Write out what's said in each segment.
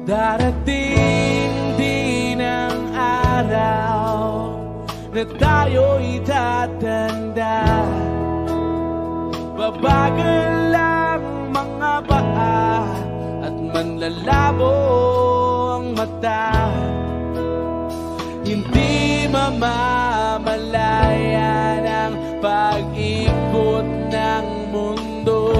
Darating din ang araw na tayo'y tatanda. Babagal lang mga paa at manlalabo ang mata. Hindi mamamalayan ang pag-ikot ng mundo.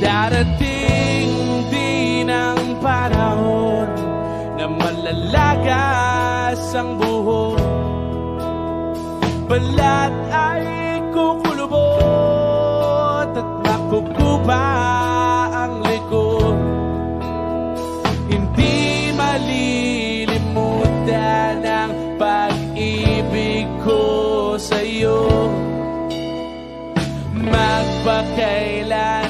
Darating din ang panahon na malalagas ang buhok. Balat ay kukulubot at makukupa ang likod. Hindi malilimutan ang pag-ibig ko sa'yo. Magpakailan